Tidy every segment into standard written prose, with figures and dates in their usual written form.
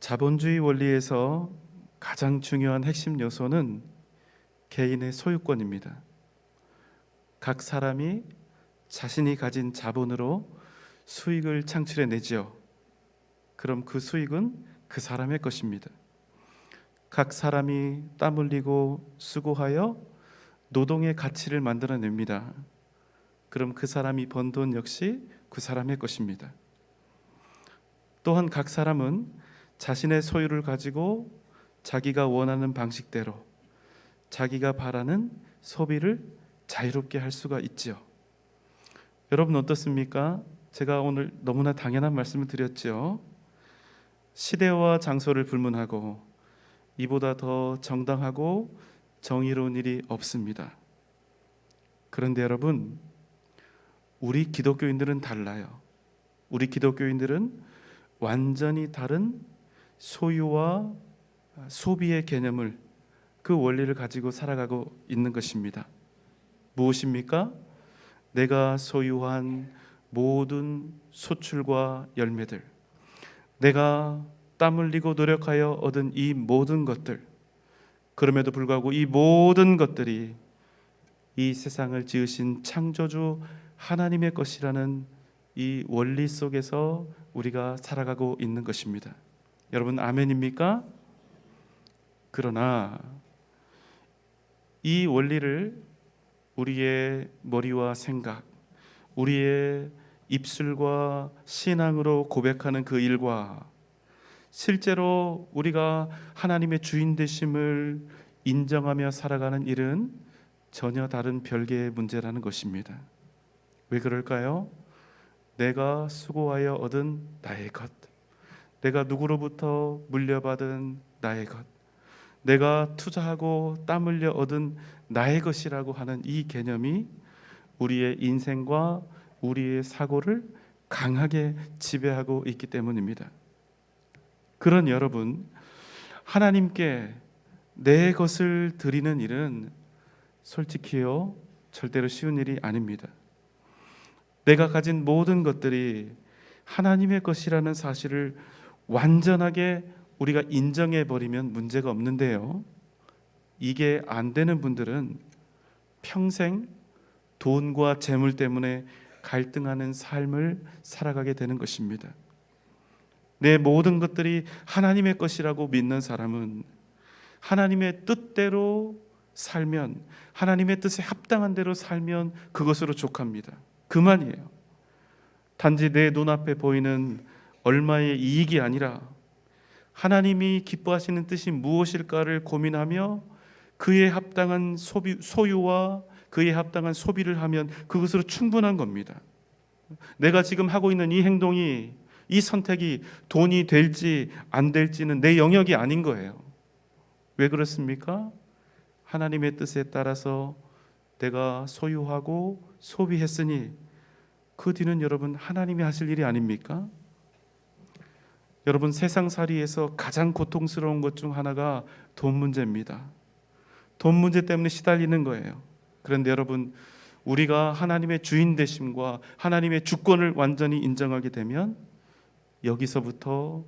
자본주의 원리에서 가장 중요한 핵심 요소는 개인의 소유권입니다. 각 사람이 자신이 가진 자본으로 수익을 창출해내지요. 그럼 그 수익은 그 사람의 것입니다. 각 사람이 땀 흘리고 수고하여 노동의 가치를 만들어냅니다. 그럼 그 사람이 번 돈 역시 그 사람의 것입니다. 또한 각 사람은 자신의 소유를 가지고 자기가 원하는 방식대로 자기가 바라는 소비를 자유롭게 할 수가 있지요. 여러분 어떻습니까? 제가 오늘 너무나 당연한 말씀을 드렸죠. 시대와 장소를 불문하고 이보다 더 정당하고 정의로운 일이 없습니다. 그런데 여러분, 우리 기독교인들은 달라요. 우리 기독교인들은 완전히 다른 소유와 소비의 개념을, 그 원리를 가지고 살아가고 있는 것입니다. 무엇입니까? 내가 소유한 모든 소출과 열매들, 내가 땀 흘리고 노력하여 얻은 이 모든 것들, 그럼에도 불구하고 이 모든 것들이 이 세상을 지으신 창조주 하나님의 것이라는 이 원리 속에서 우리가 살아가고 있는 것입니다. 여러분 아멘입니까? 그러나 이 원리를 우리의 머리와 생각, 우리의 입술과 신앙으로 고백하는 그 일과 실제로 우리가 하나님의 주인 되심을 인정하며 살아가는 일은 전혀 다른 별개의 문제라는 것입니다. 왜 그럴까요? 내가 수고하여 얻은 나의 것, 내가 누구로부터 물려받은 나의 것, 내가 투자하고 땀 흘려 얻은 나의 것이라고 하는 이 개념이 우리의 인생과 우리의 사고를 강하게 지배하고 있기 때문입니다. 그런 여러분, 하나님께 내 것을 드리는 일은 솔직히요, 절대로 쉬운 일이 아닙니다. 내가 가진 모든 것들이 하나님의 것이라는 사실을 완전하게 우리가 인정해 버리면 문제가 없는데요, 이게 안 되는 분들은 평생 돈과 재물 때문에 갈등하는 삶을 살아가게 되는 것입니다. 내 모든 것들이 하나님의 것이라고 믿는 사람은 하나님의 뜻대로 살면, 하나님의 뜻에 합당한 대로 살면 그것으로 족합니다. 그만이에요. 단지 내 눈앞에 보이는 얼마의 이익이 아니라 하나님이 기뻐하시는 뜻이 무엇일까를 고민하며 그에 합당한 소유와 그에 합당한 소비를 하면 그것으로 충분한 겁니다. 내가 지금 하고 있는 이 행동이, 이 선택이 돈이 될지 안 될지는 내 영역이 아닌 거예요. 왜 그렇습니까? 하나님의 뜻에 따라서 내가 소유하고 소비했으니 그 뒤는 여러분 하나님이 하실 일이 아닙니까? 여러분 세상살이에서 가장 고통스러운 것 중 하나가 돈 문제입니다. 돈 문제 때문에 시달리는 거예요. 그런데 여러분, 우리가 하나님의 주인 되심과 하나님의 주권을 완전히 인정하게 되면 여기서부터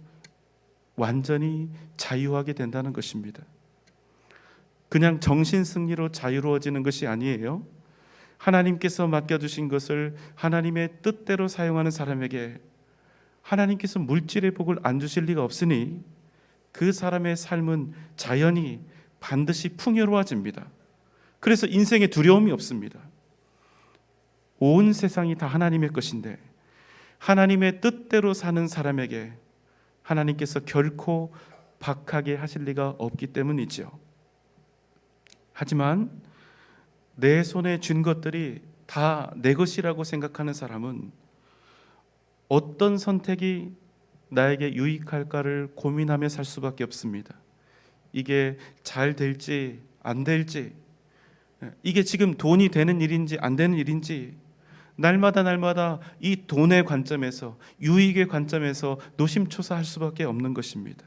완전히 자유하게 된다는 것입니다. 그냥 정신 승리로 자유로워지는 것이 아니에요. 하나님께서 맡겨주신 것을 하나님의 뜻대로 사용하는 사람에게 하나님께서 물질의 복을 안 주실 리가 없으니 그 사람의 삶은 자연히 반드시 풍요로워집니다. 그래서 인생에 두려움이 없습니다. 온 세상이 다 하나님의 것인데 하나님의 뜻대로 사는 사람에게 하나님께서 결코 박하게 하실 리가 없기 때문이죠. 하지만 내 손에 쥔 것들이 다 내 것이라고 생각하는 사람은 어떤 선택이 나에게 유익할까를 고민하며 살 수밖에 없습니다. 이게 잘 될지 안 될지, 이게 지금 돈이 되는 일인지 안 되는 일인지, 날마다 이 돈의 관점에서, 유익의 관점에서 노심초사할 수밖에 없는 것입니다.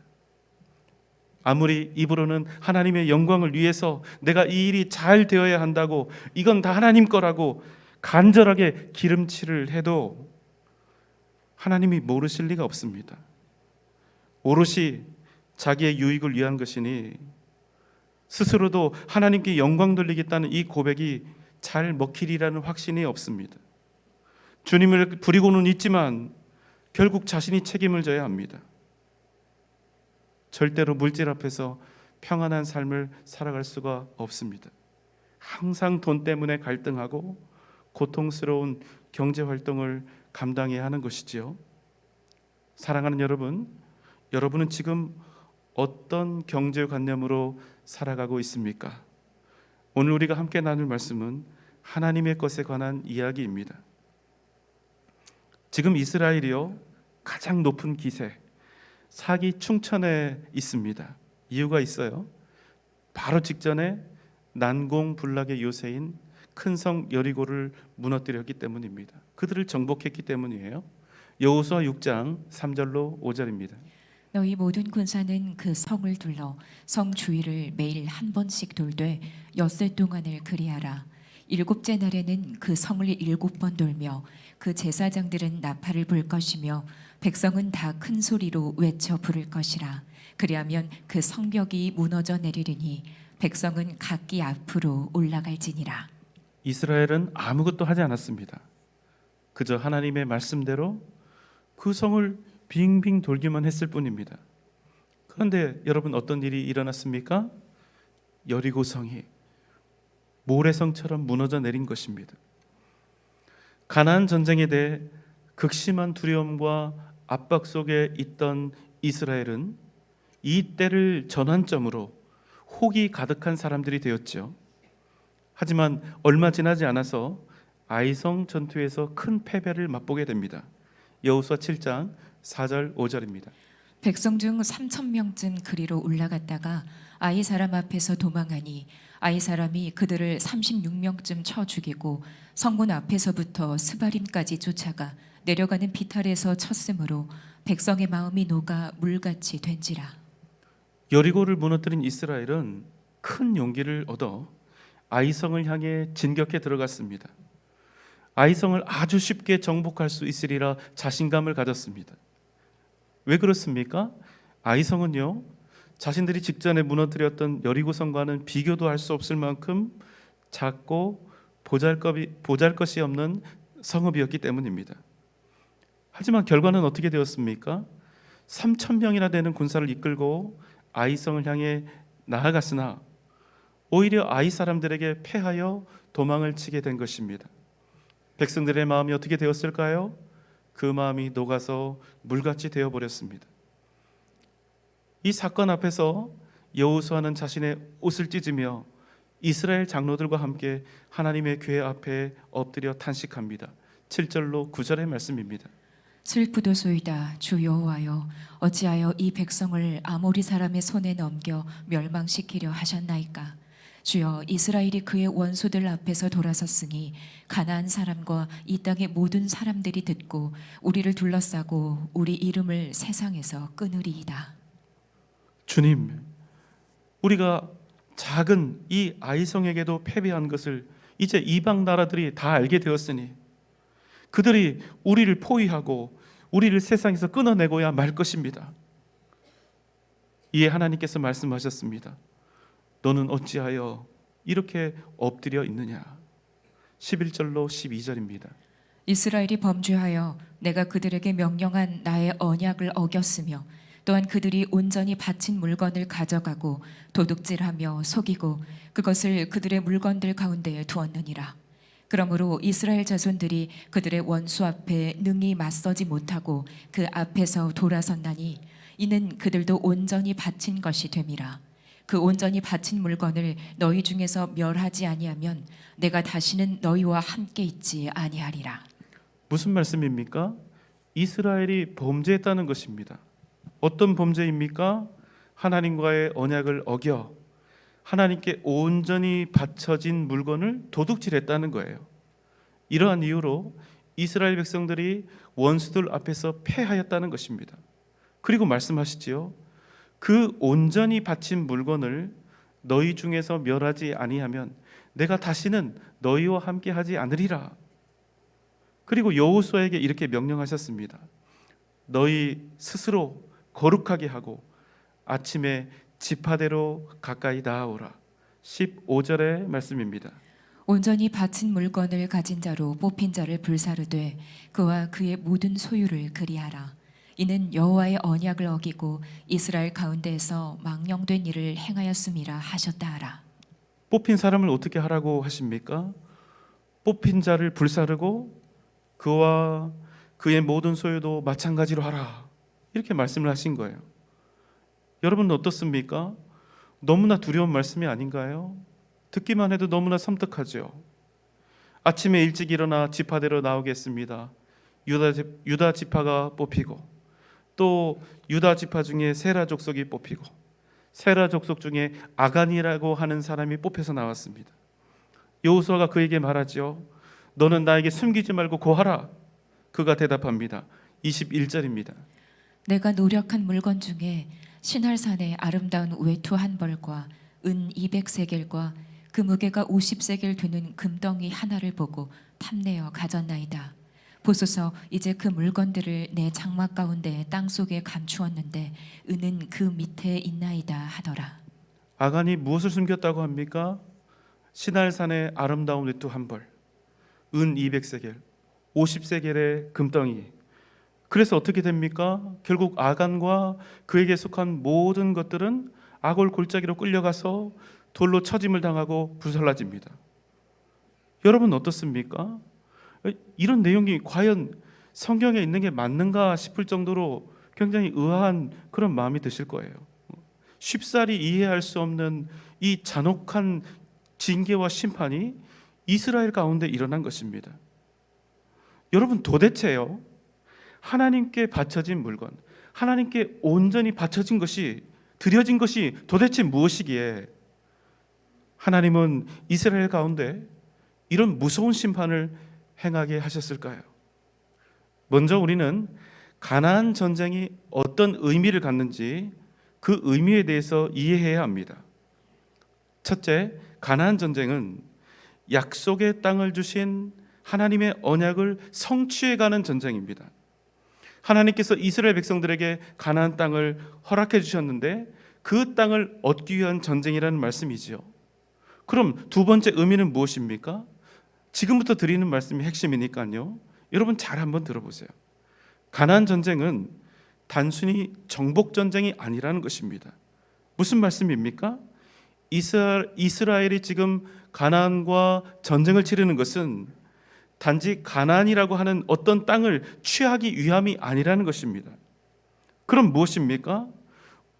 아무리 입으로는 하나님의 영광을 위해서 내가 이 일이 잘 되어야 한다고, 이건 다 하나님 거라고 간절하게 기름칠을 해도 하나님이 모르실 리가 없습니다. 오롯이 자기의 유익을 위한 것이니 스스로도 하나님께 영광 돌리겠다는 이 고백이 잘 먹히리라는 확신이 없습니다. 주님을 부리고는 있지만 결국 자신이 책임을 져야 합니다. 절대로 물질 앞에서 평안한 삶을 살아갈 수가 없습니다. 항상 돈 때문에 갈등하고 고통스러운 경제 활동을 감당해야 하는 것이지요. 사랑하는 여러분, 여러분은 지금 어떤 경제관념으로 살아가고 있습니까? 오늘 우리가 함께 나눌 말씀은 하나님의 것에 관한 이야기입니다. 지금 이스라엘이요, 가장 높은 기세, 사기 충천에 있습니다. 이유가 있어요. 바로 직전에 난공불락의 요새인 큰 성 여리고를 무너뜨렸기 때문입니다. 그들을 정복했기 때문이에요. 여호수아 6장 3절로 5절입니다. 너희 모든 군사는 그 성을 둘러 성 주위를 매일 한 번씩 돌되 엿새 동안을 그리하라. 일곱째 날에는 그 성을 7번 돌며 그 제사장들은 나팔을 불 것이며 백성은 다 큰 소리로 외쳐 부를 것이라. 그리하면 그 성벽이 무너져 내리리니 백성은 각기 앞으로 올라갈지니라. 이스라엘은 아무것도 하지 않았습니다. 그저 하나님의 말씀대로 그 성을 빙빙 돌기만 했을 뿐입니다. 그런데 여러분, 어떤 일이 일어났습니까? 여리고 성이 모래성처럼 무너져 내린 것입니다. 가나안 전쟁에 대해 극심한 두려움과 압박 속에 있던 이스라엘은 이 때를 전환점으로 혹이 가득한 사람들이 되었죠. 하지만 얼마 지나지 않아서 아이성 전투에서 큰 패배를 맛보게 됩니다. 여호수아 7장 4절 5절입니다. 백성 중 3,000명쯤 그리로 올라갔다가 아이 사람 앞에서 도망하니 아이 사람이 그들을 36명쯤 쳐 죽이고 성문 앞에서부터 스바림까지 쫓아가 내려가는 비탈에서 쳤으므로 백성의 마음이 녹아 물같이 된지라. 여리고를 무너뜨린 이스라엘은 큰 용기를 얻어 아이성을 향해 진격해 들어갔습니다. 아이성을 아주 쉽게 정복할 수 있으리라 자신감을 가졌습니다. 왜 그렇습니까? 아이성은요, 자신들이 직전에 무너뜨렸던 여리고성과는 비교도 할 수 없을 만큼 작고 보잘것이 없는 성읍이었기 때문입니다. 하지만 결과는 어떻게 되었습니까? 3,000명이나 되는 군사를 이끌고 아이성을 향해 나아갔으나 오히려 아이 사람들에게 패하여 도망을 치게 된 것입니다. 백성들의 마음이 어떻게 되었을까요? 그 마음이 녹아서 물같이 되어버렸습니다. 이 사건 앞에서 여호수아는 자신의 옷을 찢으며 이스라엘 장로들과 함께 하나님의 궤 앞에 엎드려 탄식합니다. 7절로 9절의 말씀입니다. 슬프도소이다. 주 여호와여, 어찌하여 이 백성을 아모리 사람의 손에 넘겨 멸망시키려 하셨나이까? 주여, 이스라엘이 그의 원수들 앞에서 돌아섰으니 가나안 사람과 이 땅의 모든 사람들이 듣고 우리를 둘러싸고 우리 이름을 세상에서 끊으리이다. 주님, 우리가 작은 이 아이성에게도 패배한 것을 이제 이방 나라들이 다 알게 되었으니 그들이 우리를 포위하고 우리를 세상에서 끊어내고야 말 것입니다. 이에 하나님께서 말씀하셨습니다. 너는 어찌하여 이렇게 엎드려 있느냐. 11절로 12절입니다. 이스라엘이 범죄하여 내가 그들에게 명령한 나의 언약을 어겼으며 또한 그들이 온전히 바친 물건을 가져가고 도둑질하며 속이고 그것을 그들의 물건들 가운데에 두었느니라. 그러므로 이스라엘 자손들이 그들의 원수 앞에 능히 맞서지 못하고 그 앞에서 돌아섰나니 이는 그들도 온전히 바친 것이 됨이라. 그 온전히 바친 물건을 너희 중에서 멸하지 아니하면 내가 다시는 너희와 함께 있지 아니하리라. 무슨 말씀입니까? 이스라엘이 범죄했다는 것입니다. 어떤 범죄입니까? 하나님과의 언약을 어겨 하나님께 온전히 바쳐진 물건을 도둑질했다는 거예요. 이러한 이유로 이스라엘 백성들이 원수들 앞에서 패하였다는 것입니다. 그리고 말씀하시지요. 그 온전히 바친 물건을 너희 중에서 멸하지 아니하면 내가 다시는 너희와 함께 하지 않으리라. 그리고 여호수아에게 이렇게 명령하셨습니다. 너희 스스로 거룩하게 하고 아침에 지파대로 가까이 나아오라. 15절의 말씀입니다. 온전히 바친 물건을 가진 자로 뽑힌 자를 불사르되 그와 그의 모든 소유를 그리하라. 이는 여호와의 언약을 어기고 이스라엘 가운데에서 망령된 일을 행하였음이라 하셨다 하라. 뽑힌 사람을 어떻게 하라고 하십니까? 뽑힌 자를 불사르고 그와 그의 모든 소유도 마찬가지로 하라. 이렇게 말씀을 하신 거예요. 여러분은 어떻습니까? 너무나 두려운 말씀이 아닌가요? 듣기만 해도 너무나 섬뜩하죠. 아침에 일찍 일어나 지파대로 나오겠습니다. 유다 지파가 뽑히고 또 유다 지파 중에 세라 족속이 뽑히고 세라 족속 중에 아간이라고 하는 사람이 뽑혀서 나왔습니다. 여호수아가 그에게 말하죠. 너는 나에게 숨기지 말고 고하라. 그가 대답합니다. 21절입니다. 내가 노력한 물건 중에 신할산의 아름다운 외투 한 벌과 은 200세겔과 그 무게가 50세겔 되는 금덩이 하나를 보고 탐내어 가졌나이다. 보소서, 이제 그 물건들을 내 장막 가운데 땅속에 감추었는데 은은 그 밑에 있나이다 하더라. 아간이 무엇을 숨겼다고 합니까? 신할산의 아름다운 외투 한 벌, 은 200세겔, 50세겔의 금덩이. 그래서 어떻게 됩니까? 결국 아간과 그에게 속한 모든 것들은 아골 골짜기로 끌려가서 돌로 처짐을 당하고 부살라집니다. 여러분 어떻습니까? 이런 내용이 과연 성경에 있는 게 맞는가 싶을 정도로 굉장히 의아한 그런 마음이 드실 거예요. 쉽사리 이해할 수 없는 이 잔혹한 징계와 심판이 이스라엘 가운데 일어난 것입니다. 여러분 도대체요, 하나님께 바쳐진 물건, 하나님께 온전히 바쳐진 것이, 드려진 것이 도대체 무엇이기에 하나님은 이스라엘 가운데 이런 무서운 심판을 행하게 하셨을까요? 먼저 우리는 가나안 전쟁이 어떤 의미를 갖는지 그 의미에 대해서 이해해야 합니다. 첫째, 가나안 전쟁은 약속의 땅을 주신 하나님의 언약을 성취해가는 전쟁입니다. 하나님께서 이스라엘 백성들에게 가나안 땅을 허락해 주셨는데 그 땅을 얻기 위한 전쟁이라는 말씀이지요. 그럼 두 번째 의미는 무엇입니까? 지금부터 드리는 말씀이 핵심이니까요. 여러분 잘 한번 들어보세요. 가나안 전쟁은 단순히 정복 전쟁이 아니라는 것입니다. 무슨 말씀입니까? 이스라엘이 지금 가나안과 전쟁을 치르는 것은 단지 가나안이라고 하는 어떤 땅을 취하기 위함이 아니라는 것입니다. 그럼 무엇입니까?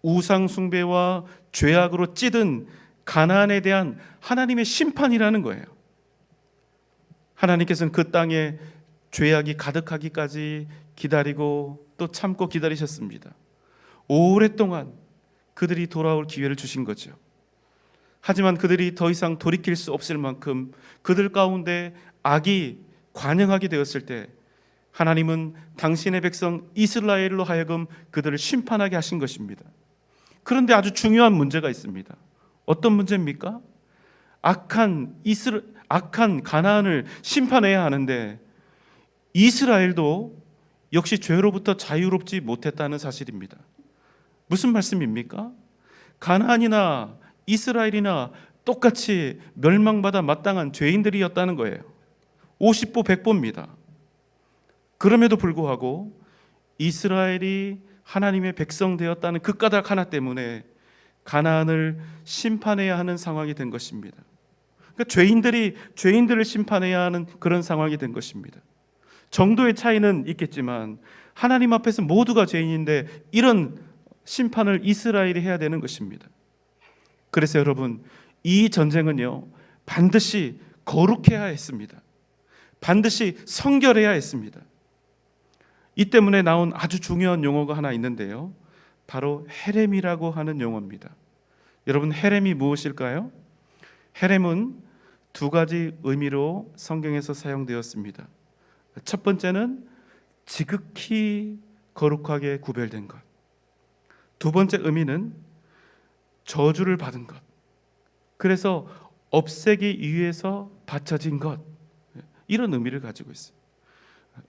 우상 숭배와 죄악으로 찌든 가나안에 대한 하나님의 심판이라는 거예요. 하나님께서는 그 땅에 죄악이 가득하기까지 기다리고 또 참고 기다리셨습니다. 오랫동안 그들이 돌아올 기회를 주신 거죠. 하지만 그들이 더 이상 돌이킬 수 없을 만큼 그들 가운데 악이 관영하게 되었을 때 하나님은 당신의 백성 이스라엘로 하여금 그들을 심판하게 하신 것입니다. 그런데 아주 중요한 문제가 있습니다. 어떤 문제입니까? 악한 가나안을 심판해야 하는데 이스라엘도 역시 죄로부터 자유롭지 못했다는 사실입니다. 무슨 말씀입니까? 가나안이나 이스라엘이나 똑같이 멸망받아 마땅한 죄인들이었다는 거예요. 50보 100보입니다. 그럼에도 불구하고 이스라엘이 하나님의 백성 되었다는 그 까닭 하나 때문에 가나안을 심판해야 하는 상황이 된 것입니다. 그러니까 죄인들을 심판해야 하는 그런 상황이 된 것입니다. 정도의 차이는 있겠지만 하나님 앞에서 모두가 죄인인데 이런 심판을 이스라엘이 해야 되는 것입니다. 그래서 여러분, 이 전쟁은요 반드시 거룩해야 했습니다. 반드시 성결해야 했습니다. 이 때문에 나온 아주 중요한 용어가 하나 있는데요, 바로 헤렘이라고 하는 용어입니다. 여러분, 헤렘이 무엇일까요? 헤렘은 두 가지 의미로 성경에서 사용되었습니다. 첫 번째는 지극히 거룩하게 구별된 것. 두 번째 의미는 저주를 받은 것. 그래서 없애기 위해서 바쳐진 것. 이런 의미를 가지고 있어요.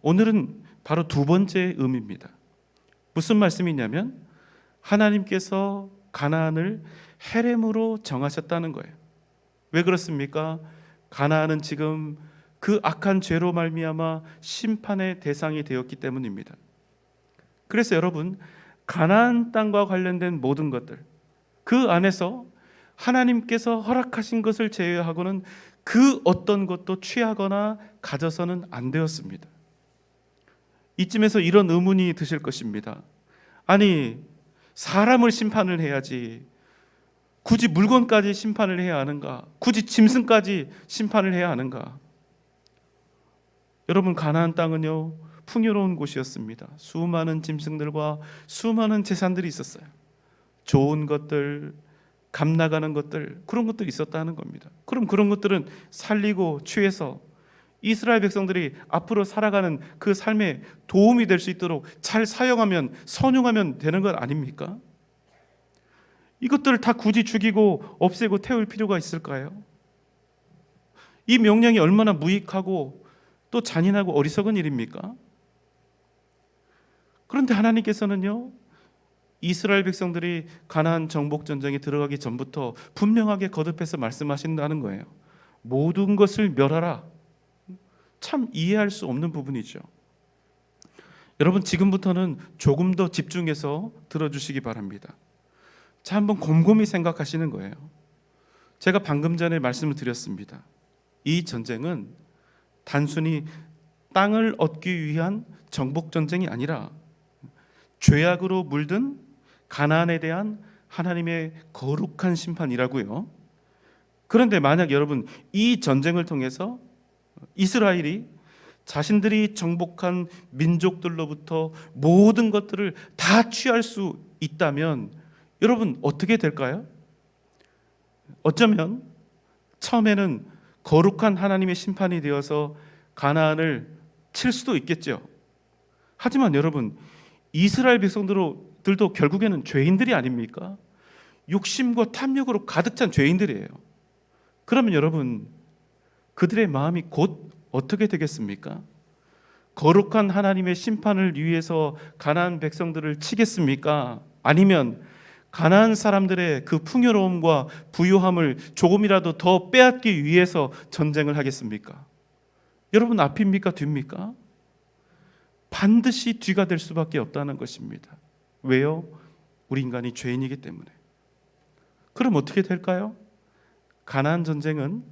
오늘은 바로 두 번째 의미입니다. 무슨 말씀이냐면 하나님께서 가나안을 헤렘으로 정하셨다는 거예요. 왜 그렇습니까? 가나안은 지금 그 악한 죄로 말미암아 심판의 대상이 되었기 때문입니다. 그래서 여러분, 가나안 땅과 관련된 모든 것들, 그 안에서 하나님께서 허락하신 것을 제외하고는 그 어떤 것도 취하거나 가져서는 안 되었습니다. 이쯤에서 이런 의문이 드실 것입니다. 아니, 사람을 심판을 해야지 굳이 물건까지 심판을 해야 하는가? 굳이 짐승까지 심판을 해야 하는가? 여러분, 가나안 땅은요, 풍요로운 곳이었습니다. 수많은 짐승들과 수많은 재산들이 있었어요. 좋은 것들, 값 나가는 것들, 그런 것들이 있었다는 겁니다. 그럼 그런 것들은 살리고 취해서 이스라엘 백성들이 앞으로 살아가는 그 삶에 도움이 될 수 있도록 잘 사용하면, 선용하면 되는 것 아닙니까? 이것들을 다 굳이 죽이고 없애고 태울 필요가 있을까요? 이 명령이 얼마나 무익하고 또 잔인하고 어리석은 일입니까? 그런데 하나님께서는요, 이스라엘 백성들이 가나안 정복 전쟁에 들어가기 전부터 분명하게 거듭해서 말씀하신다는 거예요. 모든 것을 멸하라. 참 이해할 수 없는 부분이죠. 여러분, 지금부터는 조금 더 집중해서 들어주시기 바랍니다. 자, 한번 곰곰이 생각하시는 거예요. 제가 방금 전에 말씀을 드렸습니다. 이 전쟁은 단순히 땅을 얻기 위한 정복 전쟁이 아니라 죄악으로 물든 가나안에 대한 하나님의 거룩한 심판이라고요. 그런데 만약 여러분, 이 전쟁을 통해서 이스라엘이 자신들이 정복한 민족들로부터 모든 것들을 다 취할 수 있다면 여러분, 어떻게 될까요? 어쩌면 처음에는 거룩한 하나님의 심판이 되어서 가나안을 칠 수도 있겠죠. 하지만 여러분, 이스라엘 백성들도 결국에는 죄인들이 아닙니까? 욕심과 탐욕으로 가득 찬 죄인들이에요. 그러면 여러분, 그들의 마음이 곧 어떻게 되겠습니까? 거룩한 하나님의 심판을 위해서 가나안 백성들을 치겠습니까? 아니면 가나안 사람들의 그 풍요로움과 부유함을 조금이라도 더 빼앗기 위해서 전쟁을 하겠습니까? 여러분, 앞입니까? 뒤입니까? 반드시 뒤가 될 수밖에 없다는 것입니다. 왜요? 우리 인간이 죄인이기 때문에. 그럼 어떻게 될까요? 가나안 전쟁은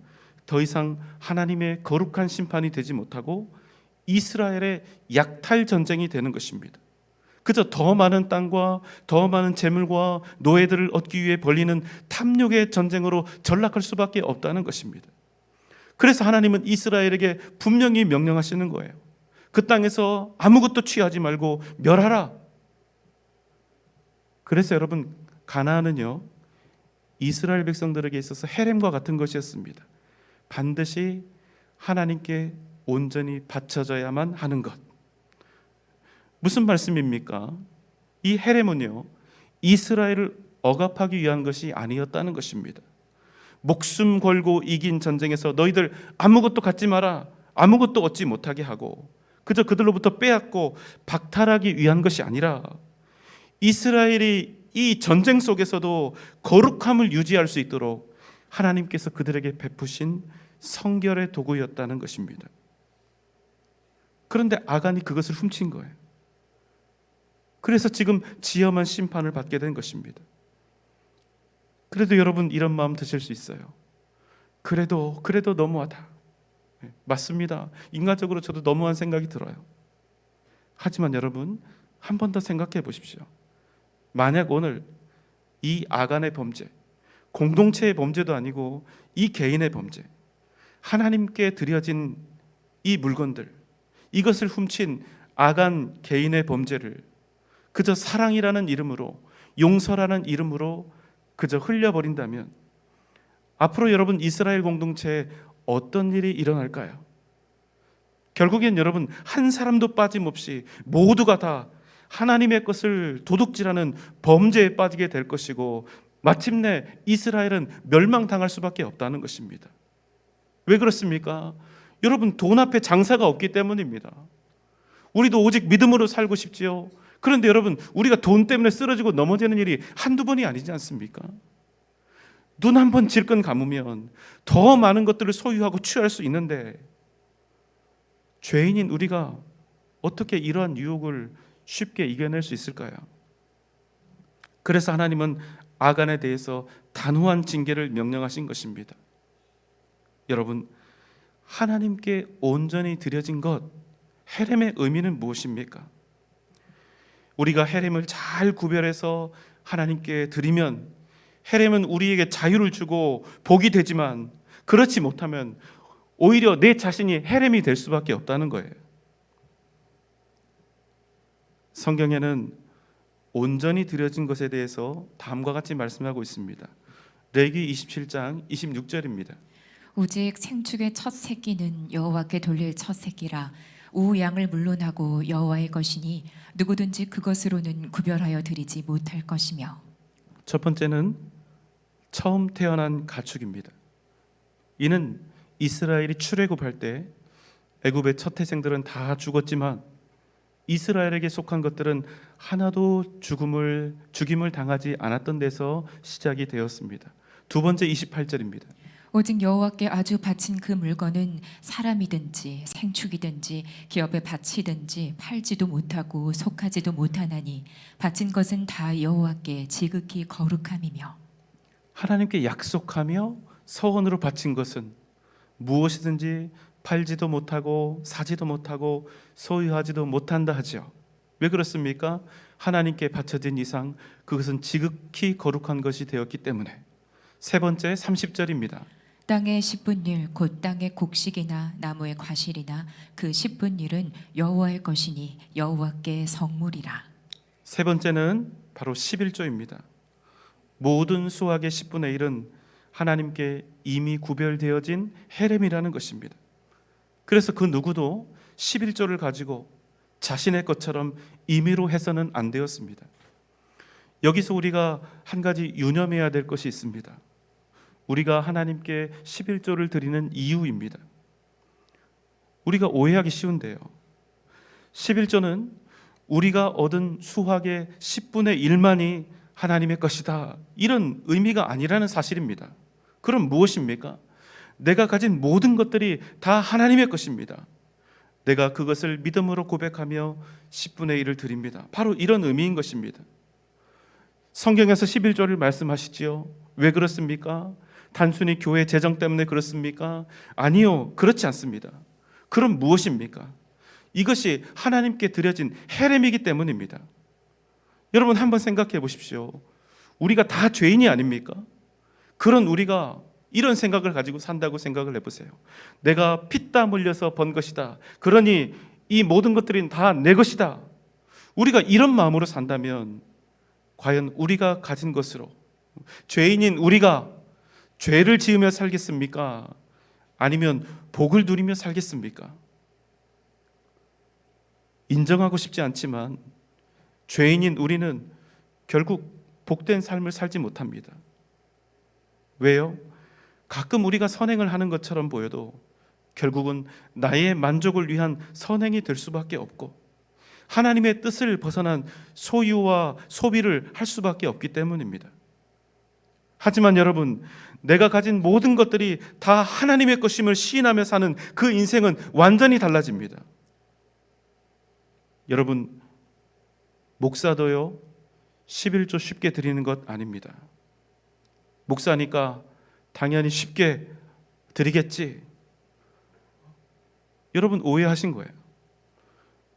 더 이상 하나님의 거룩한 심판이 되지 못하고 이스라엘의 약탈 전쟁이 되는 것입니다. 그저 더 많은 땅과 더 많은 재물과 노예들을 얻기 위해 벌리는 탐욕의 전쟁으로 전락할 수밖에 없다는 것입니다. 그래서 하나님은 이스라엘에게 분명히 명령하시는 거예요. 그 땅에서 아무것도 취하지 말고 멸하라. 그래서 여러분, 가나안은요, 이스라엘 백성들에게 있어서 헤렘과 같은 것이었습니다. 반드시 하나님께 온전히 바쳐져야만 하는 것. 무슨 말씀입니까? 이 헤렘은요, 이스라엘을 억압하기 위한 것이 아니었다는 것입니다. 목숨 걸고 이긴 전쟁에서 너희들 아무것도 갖지 마라, 아무것도 얻지 못하게 하고 그저 그들로부터 빼앗고 박탈하기 위한 것이 아니라 이스라엘이 이 전쟁 속에서도 거룩함을 유지할 수 있도록 하나님께서 그들에게 베푸신 성결의 도구였다는 것입니다. 그런데 아간이 그것을 훔친 거예요. 그래서 지금 지엄한 심판을 받게 된 것입니다. 그래도 여러분, 이런 마음 드실 수 있어요. 그래도 너무하다. 맞습니다. 인간적으로 저도 너무한 생각이 들어요. 하지만 여러분, 한 번 더 생각해 보십시오. 만약 오늘 이 아간의 범죄, 공동체의 범죄도 아니고 이 개인의 범죄, 하나님께 드려진 이 물건들, 이것을 훔친 아간 개인의 범죄를 그저 사랑이라는 이름으로, 용서라는 이름으로 그저 흘려버린다면 앞으로 여러분, 이스라엘 공동체에 어떤 일이 일어날까요? 결국엔 여러분, 한 사람도 빠짐없이 모두가 다 하나님의 것을 도둑질하는 범죄에 빠지게 될 것이고 마침내 이스라엘은 멸망당할 수밖에 없다는 것입니다. 왜 그렇습니까? 여러분, 돈 앞에 장사가 없기 때문입니다. 우리도 오직 믿음으로 살고 싶지요. 그런데 여러분, 우리가 돈 때문에 쓰러지고 넘어지는 일이 한두 번이 아니지 않습니까? 눈 한 번 질끈 감으면 더 많은 것들을 소유하고 취할 수 있는데, 죄인인 우리가 어떻게 이러한 유혹을 쉽게 이겨낼 수 있을까요? 그래서 하나님은 아간에 대해서 단호한 징계를 명령하신 것입니다. 여러분, 하나님께 온전히 드려진 것, 헤렘의 의미는 무엇입니까? 우리가 헤렘을 잘 구별해서 하나님께 드리면 헤렘은 우리에게 자유를 주고 복이 되지만, 그렇지 못하면 오히려 내 자신이 헤렘이 될 수밖에 없다는 거예요. 성경에는 온전히 드려진 것에 대해서 다음과 같이 말씀하고 있습니다. 레위기 27장 26절입니다. 오직 생축의 첫 새끼는 여호와께 돌릴 첫 새끼라. 우 양을 물론하고 여호와의 것이니 누구든지 그것으로는 구별하여 드리지 못할 것이며. 첫 번째는 처음 태어난 가축입니다. 이는 이스라엘이 출애굽할 때 애굽의 첫 태생들은 다 죽었지만 이스라엘에게 속한 것들은 하나도 죽임을 당하지 않았던 데서 시작이 되었습니다. 두 번째 28절입니다. 오직 여호와께 아주 바친 그 물건은 사람이든지 생축이든지 기업에 바치든지 팔지도 못하고 속하지도 못하나니 바친 것은 다 여호와께 지극히 거룩함이며. 하나님께 약속하며 서원으로 바친 것은 무엇이든지 팔지도 못하고 사지도 못하고 소유하지도 못한다 하죠. 왜 그렇습니까? 하나님께 바쳐진 이상 그것은 지극히 거룩한 것이 되었기 때문에. 세 번째 30절입니다. 땅의 10분일 곧 땅의 곡식이나 나무의 과실이나 그 10분일은 여호와의 것이니 여호와께 성물이라. 세 번째는 바로 11조입니다. 모든 수확의 10분의 1은 하나님께 이미 구별되어진 헤렘이라는 것입니다. 그래서 그 누구도 11조를 가지고 자신의 것처럼 임의로 해서는 안 되었습니다. 여기서 우리가 한 가지 유념해야 될 것이 있습니다. 우리가 하나님께 11조를 드리는 이유입니다. 우리가 오해하기 쉬운데요, 11조는 우리가 얻은 수확의 10분의 1만이 하나님의 것이다, 이런 의미가 아니라는 사실입니다. 그럼 무엇입니까? 내가 가진 모든 것들이 다 하나님의 것입니다. 내가 그것을 믿음으로 고백하며 10분의 1을 드립니다. 바로 이런 의미인 것입니다. 성경에서 11조를 말씀하시지요. 왜 그렇습니까? 단순히 교회 재정 때문에 그렇습니까? 아니요, 그렇지 않습니다. 그럼 무엇입니까? 이것이 하나님께 드려진 헤렘이기 때문입니다. 여러분 한번 생각해 보십시오. 우리가 다 죄인이 아닙니까? 그런 우리가 이런 생각을 가지고 산다고 생각을 해보세요. 내가 피땀 흘려서 번 것이다, 그러니 이 모든 것들은 다 내 것이다. 우리가 이런 마음으로 산다면 과연 우리가 가진 것으로 죄인인 우리가 죄를 지으며 살겠습니까? 아니면 복을 누리며 살겠습니까? 인정하고 싶지 않지만 죄인인 우리는 결국 복된 삶을 살지 못합니다. 왜요? 가끔 우리가 선행을 하는 것처럼 보여도 결국은 나의 만족을 위한 선행이 될 수밖에 없고 하나님의 뜻을 벗어난 소유와 소비를 할 수밖에 없기 때문입니다. 하지만 여러분, 내가 가진 모든 것들이 다 하나님의 것임을 시인하며 사는 그 인생은 완전히 달라집니다. 여러분, 목사도요 11조 쉽게 드리는 것 아닙니다. 목사니까 당연히 쉽게 드리겠지. 여러분 오해하신 거예요.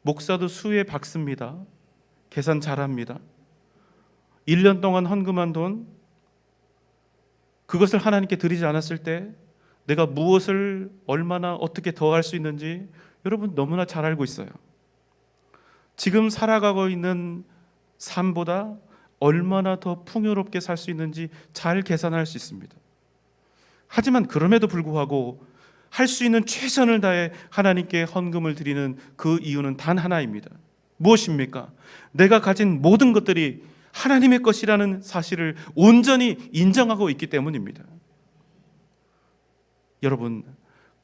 목사도 수에 박습니다. 계산 잘합니다. 1년 동안 헌금한 돈, 그것을 하나님께 드리지 않았을 때 내가 무엇을 얼마나 어떻게 더 할 수 있는지 여러분 너무나 잘 알고 있어요. 지금 살아가고 있는 삶보다 얼마나 더 풍요롭게 살 수 있는지 잘 계산할 수 있습니다. 하지만 그럼에도 불구하고 할 수 있는 최선을 다해 하나님께 헌금을 드리는 그 이유는 단 하나입니다. 무엇입니까? 내가 가진 모든 것들이 하나님의 것이라는 사실을 온전히 인정하고 있기 때문입니다. 여러분,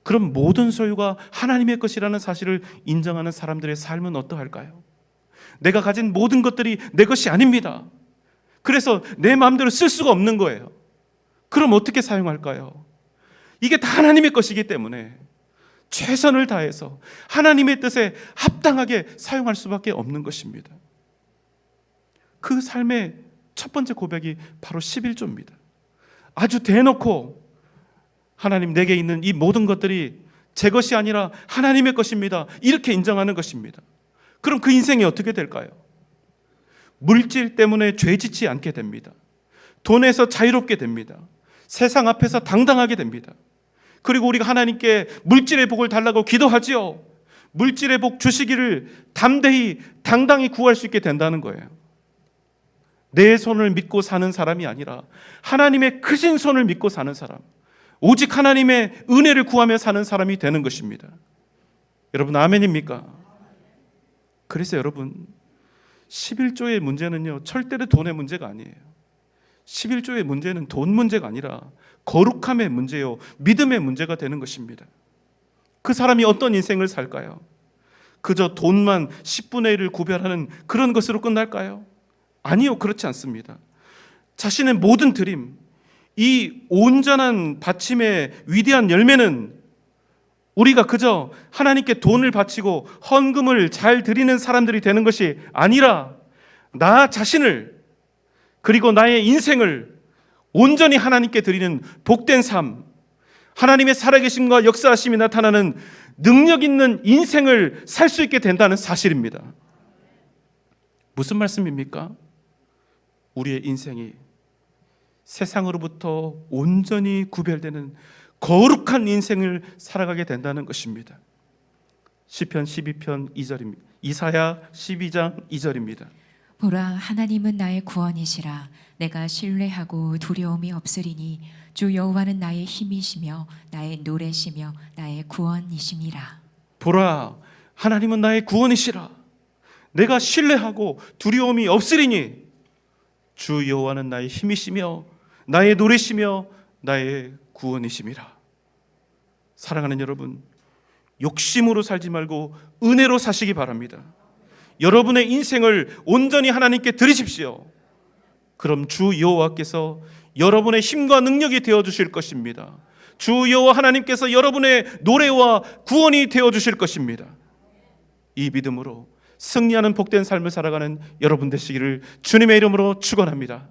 그럼 모든 소유가 하나님의 것이라는 사실을 인정하는 사람들의 삶은 어떠할까요? 내가 가진 모든 것들이 내 것이 아닙니다. 그래서 내 마음대로 쓸 수가 없는 거예요. 그럼 어떻게 사용할까요? 이게 다 하나님의 것이기 때문에 최선을 다해서 하나님의 뜻에 합당하게 사용할 수밖에 없는 것입니다. 그 삶의 첫 번째 고백이 바로 11조입니다. 아주 대놓고 하나님, 내게 있는 이 모든 것들이 제 것이 아니라 하나님의 것입니다, 이렇게 인정하는 것입니다. 그럼 그 인생이 어떻게 될까요? 물질 때문에 죄짓지 않게 됩니다. 돈에서 자유롭게 됩니다. 세상 앞에서 당당하게 됩니다. 그리고 우리가 하나님께 물질의 복을 달라고 기도하지요. 물질의 복 주시기를 담대히 당당히 구할 수 있게 된다는 거예요. 내 손을 믿고 사는 사람이 아니라 하나님의 크신 손을 믿고 사는 사람, 오직 하나님의 은혜를 구하며 사는 사람이 되는 것입니다. 여러분, 아멘입니까? 그래서 여러분, 11조의 문제는요, 절대로 돈의 문제가 아니에요. 11조의 문제는 돈 문제가 아니라 거룩함의 문제요, 믿음의 문제가 되는 것입니다. 그 사람이 어떤 인생을 살까요? 그저 돈만 10분의 1을 구별하는 그런 것으로 끝날까요? 아니요, 그렇지 않습니다. 자신의 모든 드림, 이 온전한 받침의 위대한 열매는 우리가 그저 하나님께 돈을 바치고 헌금을 잘 드리는 사람들이 되는 것이 아니라 나 자신을, 그리고 나의 인생을 온전히 하나님께 드리는 복된 삶, 하나님의 살아계심과 역사하심이 나타나는 능력 있는 인생을 살 수 있게 된다는 사실입니다. 무슨 말씀입니까? 우리의 인생이 세상으로부터 온전히 구별되는 거룩한 인생을 살아가게 된다는 것입니다. 시편 12편 2절입니다. 이사야 12장 2절입니다. 보라, 하나님은 나의 구원이시라. 내가 신뢰하고 두려움이 없으리니 주 여호와는 나의 힘이시며 나의 노래시며 나의 구원이심이라. 보라, 하나님은 나의 구원이시라. 내가 신뢰하고 두려움이 없으리니 주 여호와는 나의 힘이시며 나의 노래시며 나의 구원이심이라. 사랑하는 여러분, 욕심으로 살지 말고 은혜로 사시기 바랍니다. 여러분의 인생을 온전히 하나님께 드리십시오. 그럼 주 여호와께서 여러분의 힘과 능력이 되어 주실 것입니다. 주 여호와 하나님께서 여러분의 노래와 구원이 되어 주실 것입니다. 이 믿음으로 승리하는 복된 삶을 살아가는 여러분 되시기를 주님의 이름으로 축원합니다.